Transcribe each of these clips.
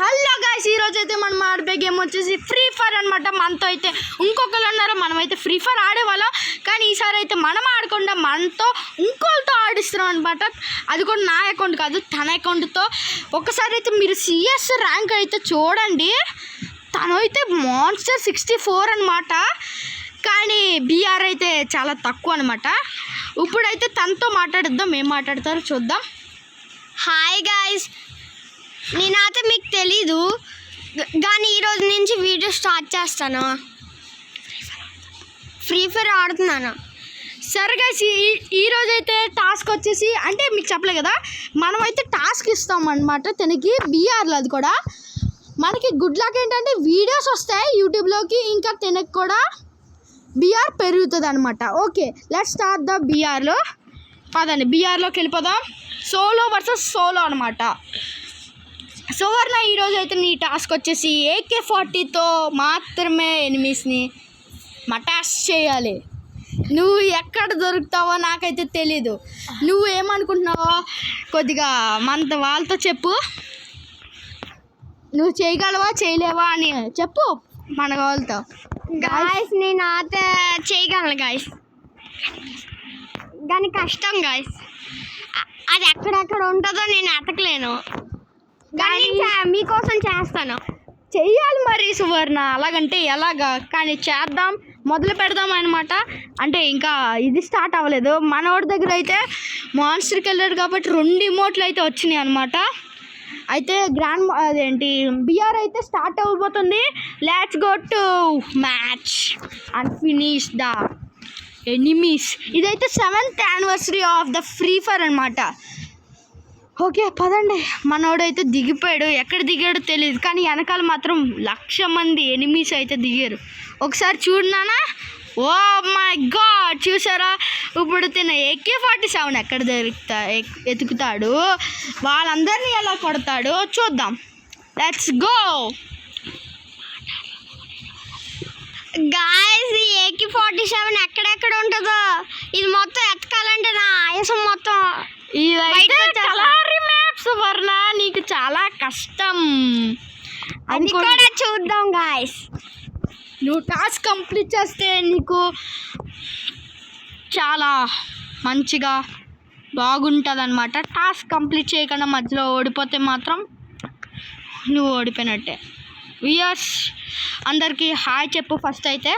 Hello guys, ఈరోజు అయితే మనం ఆడే గేమ్ వచ్చేసి ఫ్రీ ఫైర్ అనమాట. మనతో అయితే ఇంకొకరు అన్నారు, మనమైతే ఫ్రీ ఫైర్ ఆడేవాళ్ళం, కానీ ఈసారి అయితే మనం ఆడకుండా మనతో ఇంకోళ్ళతో ఆడిస్తున్నాం అనమాట. అది కూడా నా అకౌంట్ కాదు, తన అకౌంట్తో. ఒకసారి అయితే మీరు సిఎస్ ర్యాంక్ అయితే చూడండి. తను అయితే మాన్స్టర్ 64 అనమాట, కానీ బిఆర్ అయితే చాలా తక్కువ అనమాట. ఇప్పుడైతే తనతో మాట్లాడిద్దాం, ఏం మాట్లాడతారో చూద్దాం. హాయ్ గాయ్స్, నేనైతే మీకు తెలీదు కానీ ఈరోజు నుంచి వీడియో స్టార్ట్ చేస్తాను. ఫ్రీ ఫైర్ ఆడుతున్నాను. సరే గైస్, ఈరోజు అయితే టాస్క్ వచ్చేసి అంటే మీకు చెప్పలే కదా, మనమైతే టాస్క్ ఇస్తాం అనమాట తనకి బీఆర్లో. అది కూడా మనకి గుడ్ లక్ ఏంటంటే వీడియోస్ వస్తాయి యూట్యూబ్లోకి, ఇంకా తనకి కూడా బీఆర్ పెరుగుతుంది అనమాట. ఓకే, లెట్స్ స్టార్ట్ ద బీఆర్లో. పదండి బీఆర్లోకి వెళ్ళిపోదాం. సోలో వర్సెస్ సోలో అనమాట. సువర్ణ, ఈరోజు అయితే నీ టాస్క్ వచ్చేసి AK-40తో మాత్రమే ఎనిమిస్ని మటాష్ చేయాలి. నువ్వు ఎక్కడ దొరుకుతావో నాకైతే తెలీదు. నువ్వు ఏమనుకుంటున్నావో కొద్దిగా మన వాళ్ళతో చెప్పు. నువ్వు చేయగలవా చేయలేవా అని చెప్పు మన వాళ్ళతో. గాయస్, నేనైతే చేయగలను గాయస్, కానీ కష్టం గాయస్. అది ఎక్కడెక్కడ ఉంటుందో నేను ఎతకలేను, కానీ మీకోసం చేస్తాను. చెయ్యాలి మరి సువర్ణ, అలాగంటే ఎలాగా, కానీ చేద్దాం, మొదలు పెడదాం అనమాట. అంటే ఇంకా ఇది స్టార్ట్ అవ్వలేదు. మనోడి దగ్గర అయితే మాన్స్టర్కి వెళ్ళాడు కాబట్టి 2 ఇమోట్లు అయితే వచ్చినాయి అనమాట. అయితే అదేంటి బిఆర్ అయితే స్టార్ట్ అవ్వబోతుంది. Let's go to match and finish the enemies. ఇదైతే 7th anniversary of the free fire అనమాట. ఓకే పదండి. మనోడైతే దిగిపోయాడు, ఎక్కడ దిగాడో తెలియదు, కానీ వెనకాల మాత్రం 1,00,000 మంది ఎనిమీస్ అయితే దిగారు. ఒకసారి చూడనా? ఓ మై గాడ్, చూసారా? ఇప్పుడు తిన AK-47 ఎక్కడ ఎతుకుతాడు, వాళ్ళందరినీ ఎలా కొడతాడో చూద్దాం. Let's go guys. ఈ AK-47 ఎక్కడెక్కడ ఉంటుందో ఇది మొత్తం ఎతకాలంటే నా ఆయాసం మొత్తం. ఇదైతే కలరీ మ్యాప్స్ వర్ణ, నీకు చాలా కష్టం. అది కూడా చూద్దాం గాయస్. నువ్వు టాస్క్ కంప్లీట్ చేస్తే నీకు చాలా మంచిగా బాగుంటుంది అనమాట. టాస్క్ కంప్లీట్ చేయకుండా మధ్యలో ఓడిపోతే మాత్రం నువ్వు ఓడిపోయినట్టే. వియర్స్ అందరికీ హాయ్ చెప్పు ఫస్ట్ అయితే.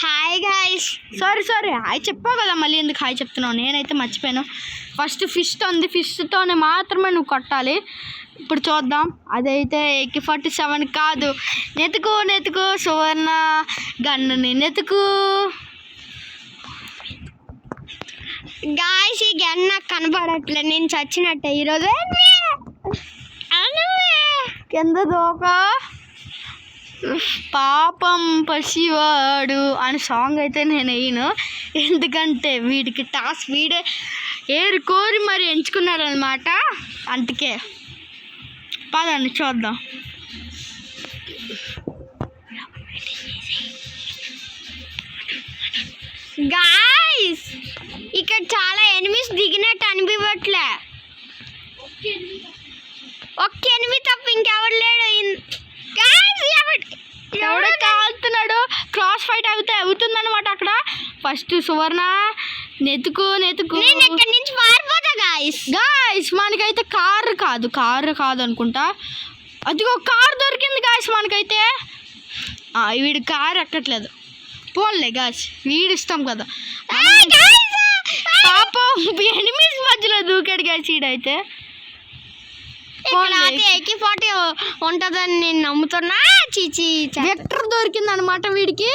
Hi guys. సారీ హాయ్ చెప్పావు కదా, మళ్ళీ ఎందుకు హాయ్ చెప్తున్నావు? నేనైతే మర్చిపోయాను. ఫస్ట్ ఫిస్ట్ ఉంది, ఫిష్తోనే మాత్రమే నువ్వు కొట్టాలి. ఇప్పుడు చూద్దాం. అదైతే AK-47 కాదు. నెతుకు సువర్ణ గన్నుని నెతుకు. గాయస్, ఈ గన్ నాకు కనబడట్లేదు, నేను చచ్చినట్టే ఈరోజు. కింద దోక పాపం పసివాడు అని సాంగ్ అయితే నేను వేయను, ఎందుకంటే వీడికి టాస్క్ వీడే కోరి మరి ఎంచుకున్నాడు అనమాట. అందుకే పదండి చూద్దాం. గాయస్, ఇక్కడ చాలా ఎనిమిస్ దిగినట్టు అనిపించట్లే. ఒక్క ఎనిమి తప్ప ఇంకెవరు లేడు. ఎవడో కాలుతున్నాడు. క్రాస్ ఫైట్ అవుతుంది అనమాట అక్కడ. ఫస్ట్ సువర్ణ నెతుకు నేను ఇక్కడి నుంచి పారిపోతా గాయస్. మనకైతే కారు కాదు అనుకుంటా. అదిగో కారు దొరికింది గాయస్ మనకైతే. వీడి కారు ఎక్కట్లేదు. పోన్లే గాయస్, వీడు ఇస్తాం కదా. పాపం ఎనిమిస్ మధ్యలో దూకాడు గాయస్ వీడైతే. AK-40 ఉంటుందని నేను నమ్ముతున్నా. చిచ్చి వెక్టర్ దొరికింది అనమాట వీడికి,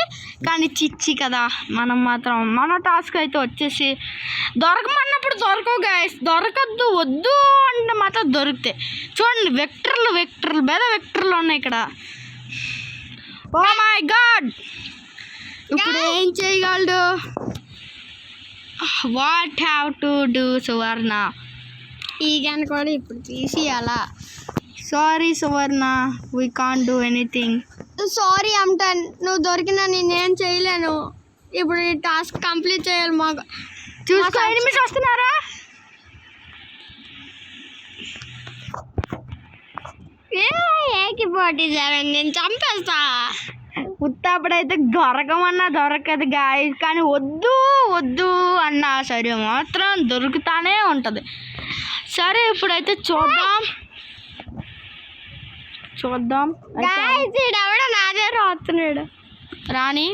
కానీ చిచ్చి కదా. మనం మాత్రం మన టాస్క్ అయితే వచ్చేసి దొరకమన్నప్పుడు దొరకవు గాయస్. దొరకద్దు వద్దు అంటే మాత్రం దొరికితే చూడండి. వెక్టర్లు వెక్టర్లు ఉన్నాయి ఇక్కడ. ఓ మై గాడ్, ఇప్పుడు ఏం చేయగలడు? What have to do Suvarna? ఈ గన్ కూడా ఇప్పుడు తీసియాలా? Sorry Suvarna, we can't do anything. Sorry అంటాను, నువ్వు దొరికినా నేనేం చేయలేను. ఇప్పుడు ఈ టాస్క్ కంప్లీట్ చేయాలి. మాకు చూసుకో, ఎనిమిస్ వస్తున్నారా? AK-47 నేను చంపేస్తా. ఉత్తప్పుడైతే దొరకమన్నా దొరకదు గాయస్, కానీ వద్దు వద్దు అన్నా సరే మాత్రం దొరుకుతానే ఉంటుంది. సరే ఇప్పుడైతే చూద్దాం గాయ్స్ ఈడెవడో నా దగ్గర వస్తున్నాడు. రాని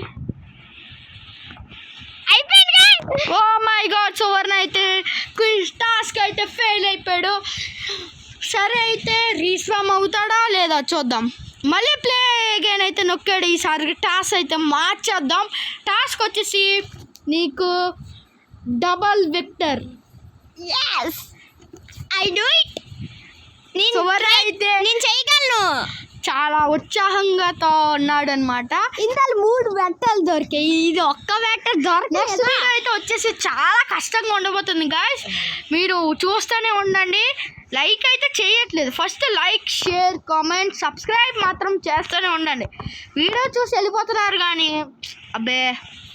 అయిపోయింది guys. ఓ మై గాడ్, సువర్ణ అయితే క్విజ్ టాస్క్ అయితే ఫెయిల్ అయిపోయాడు. సరే అయితే రీస్వామ్ అవుతాడా లేదా చూద్దాం. మళ్ళీ ప్లే అగైన్ అయితే నొక్కాడు. ఈసారి టాస్క్ అయితే మార్చేద్దాం. టాస్క్ వచ్చేసి నీకు double victor. Yes, I do it. Suvarna అయితే నేను చేయగలను. చాలా ఉత్సాహంగా ఉన్నాడు అనమాట. ఇందులో 3 వెట్టలు దొరికాయి, ఇది ఒక్క వెట్ట దొరకలేదు. నెక్స్ట్ వీడియో అయితే వచ్చేసి చాలా కష్టంగా ఉండబోతుంది గాయస్, మీరు చూస్తూనే ఉండండి. లైక్ అయితే చేయట్లేదు, first like share comment subscribe మాత్రం చేస్తూనే ఉండండి. వీడియో చూసి వెళ్ళిపోతున్నారు కానీ అబ్బే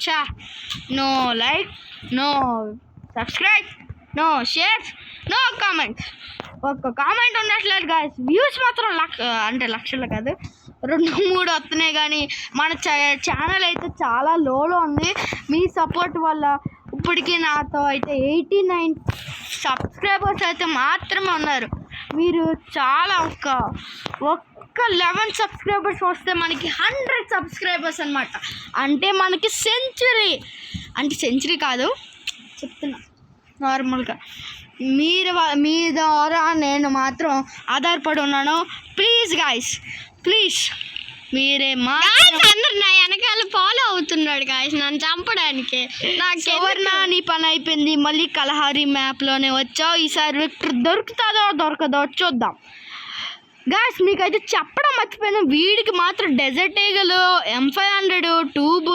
చా, no like, no subscribe, no share, no comment. ఒక్క కామెంట్ ఉండట్లేదు గాయస్. వ్యూస్ మాత్రం అంటే లక్షలు కాదు 2-3 వస్తున్నాయి, కానీ మన ఛానల్ అయితే చాలా లోలో ఉంది. మీ సపోర్ట్ వల్ల ఇప్పటికీ నాతో అయితే 89 సబ్స్క్రైబర్స్ అయితే మాత్రమే ఉన్నారు. మీరు చాలా ఒక్క 11 సబ్స్క్రైబర్స్ వస్తే మనకి 100 సబ్స్క్రైబర్స్ అనమాట. అంటే మనకి సెంచురీ, అంటే సెంచురీ కాదు చెప్తున్నా నార్మల్గా. మీ ద్వారా నేను మాత్రం ఆధారపడి ఉన్నాను. ప్లీజ్ గాయస్, ప్లీజ్ మీరే అందరు నా వెనకాల ఫాలో అవుతున్నాడు గాయస్ నన్ను చంపడానికి. నాకు సువర్ణ నీ పని అయిపోయింది, మళ్ళీ కలహారి మ్యాప్లోనే వచ్చావు. ఈసారి విక్టర్ దొరుకుతుందో దొరకదో చూద్దాం. గాయస్ మీకైతే చెప్పడం మర్చిపోయాను, వీడికి మాత్రం డెజర్ట్ ఈగలు, M500 ట్యూబ్,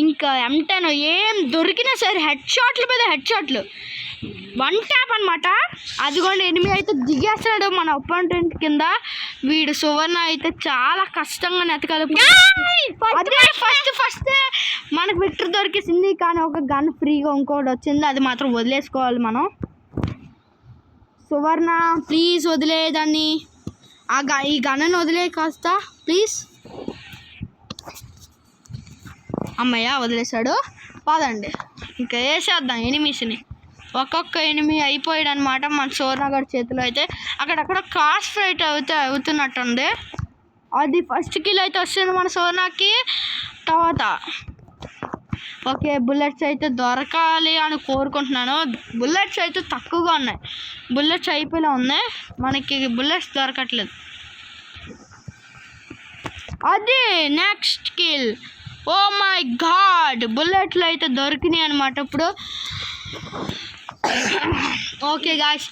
ఇంకా M10 ఏం దొరికినా సరే హెడ్ షాట్లు మీద హెడ్ షాట్లు, 1 ట్యాప్ అనమాట. అదిగోండి ఎనిమిది అయితే దిగేస్తున్నాడు మన అపాయింట్మెంట్ కింద. వీడు సువర్ణ అయితే చాలా కష్టంగా నెతకాలి. అదే ఫస్ట్ మనకు విక్టర్ దొరికేసింది, కానీ ఒక గన్ ఫ్రీగా ఇంకోటి వచ్చింది, అది మాత్రం వదిలేసుకోవాలి మనం. సువర్ణ ప్లీజ్ వదిలేదాన్ని, ఈ గన్నను వదిలే కాస్త ప్లీజ్. అమ్మయ్య వదిలేశాడు. పదండి ఇంకా వేసేద్దాం ఎనిమిస్ని. ఒక్కొక్క ఎనిమి అయిపోయాడు అనమాట మన సోర్నగర్ చేతిలో. అయితే అక్కడక్కడ క్రాస్ ఫైట్ అవుతున్నట్టుంది. అది ఫస్ట్ కిల్ అయితే వస్తుంది మన సోర్నాకి. తర్వాత ఓకే బుల్లెట్స్ అయితే దొరకాలి అని కోరుకుంటున్నాను. బుల్లెట్స్ అయితే తక్కువగా ఉన్నాయి, బుల్లెట్స్ అయిపోయేలా ఉన్నాయి, మనకి బుల్లెట్స్ దొరకట్లేదు. అది next kill. Oh my god, బుల్లెట్లు అయితే దొరికినాయి అనమాట ఇప్పుడు. Okay guys,